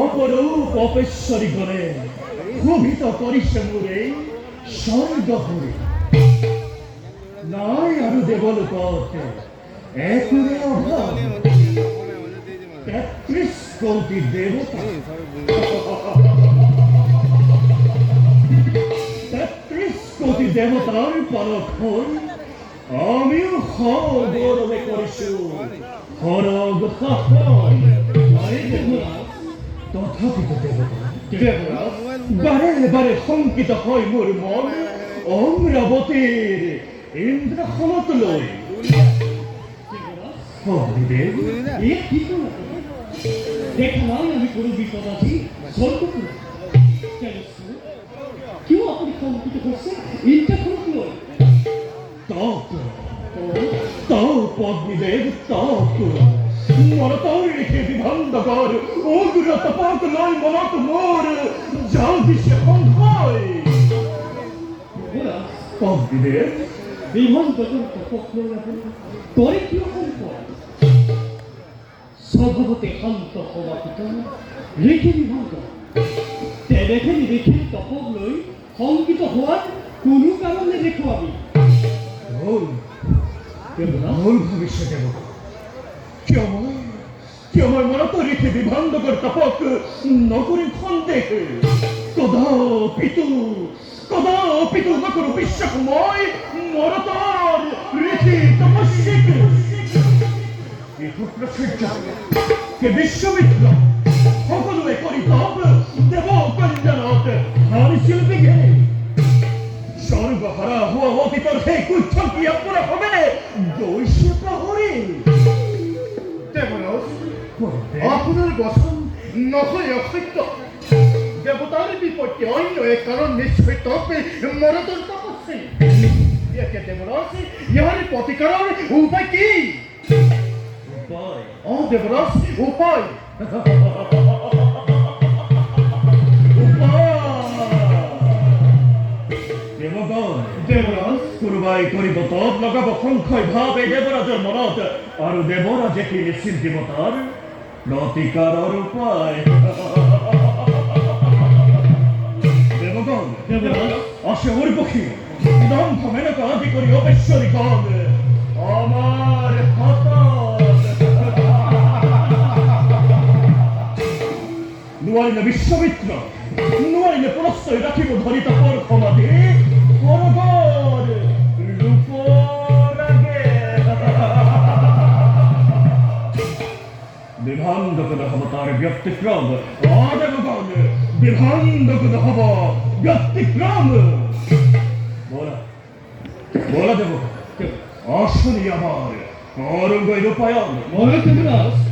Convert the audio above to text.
অপরূপ অপেশ্বরী গণে ক্ষোভিত করিছে মোরে স্বর্গ হরে নাই আরো দেবল পথে একুরে অভাব ৩৩ কোটি দেবতা ৩৩ কোটি দেবতার পরক্ষণ আমিও গৌরবে করিছু হরগ তথাপিত দেবতা বারে বারে শঙ্কিত হয় মোর মন অমরাবতীর ইন্দ্র সমতুলয় হরিদেব দেখলাম আমি কোনো বিপদ আছি স্বর্গপুর কেউ আপনি শঙ্কিত করছে ইন্দ্র সমতুলয় তপ অগ্নিদেব তপ মরতর রেখে বিভঙ্গকর অগ্র তপক নয় মনত মোর জলদি সে হয় অগ্নিদেব বিভঙ্গকর তপক নয় তরে কিরকম পর স্বভাবতে শান্ত হওয়া পিতা রেখে বিভঙ্গ তেরেখে রেখে তপক লৈ শঙ্কিত হওয়ার কোনো কারণে দেখো আমি ভুল ভবিষ্যৎ দেবতা কি আমার মনত রেখে বিভঙ্গকর তপক নকরে খন্দেহ কদাপিতু নকর বিশ্বময় মরতর রেখে তপস্বিক কে বিশ্বমিত্র সকলে করি তপ দেব কল্যাণত হারি শিল্পী গে স্বর্গহারা হওয়া অতীতর হে কুচ্ছ কি আপনারা হবে দৈশ্য প্রহরী আপনার বচন নহয় অসত্য দেবতার বিপক্ষে অন্য এক কারণ নিশ্চয় তপে মরতর তপস্যা ইয়াকে দেবরাজ ইহার প্রতিকারের উপায় কি দেবরাজ উপায় দেবরাজ কুরবাই করিব তপ লগাব সংখ্যয় ভাবে দেবরাজের মনত আর দেবরাজে কি নিশ্চিত দেবতার প্রতিকারের উপায় দেবগণ আসে ওর পক্ষী দম্ভ মেনকা আদি করি অপেশ্বরী গণ আমার নুয়াইলে বিশ্বমিত্র নুয়াইলে প্রশ্রয় রাখিব ধরিত পর ক্ষমা দে পরগর রূপরাগে বিভঙ্গকদ হব তার ব্যক্তিক্রম দেবগণ বিভঙ্গকদ হব ব্যক্তিক্রম বলা দেব আসনি আমার অরঙ্গ রূপায়ণ মনে দেবরাজ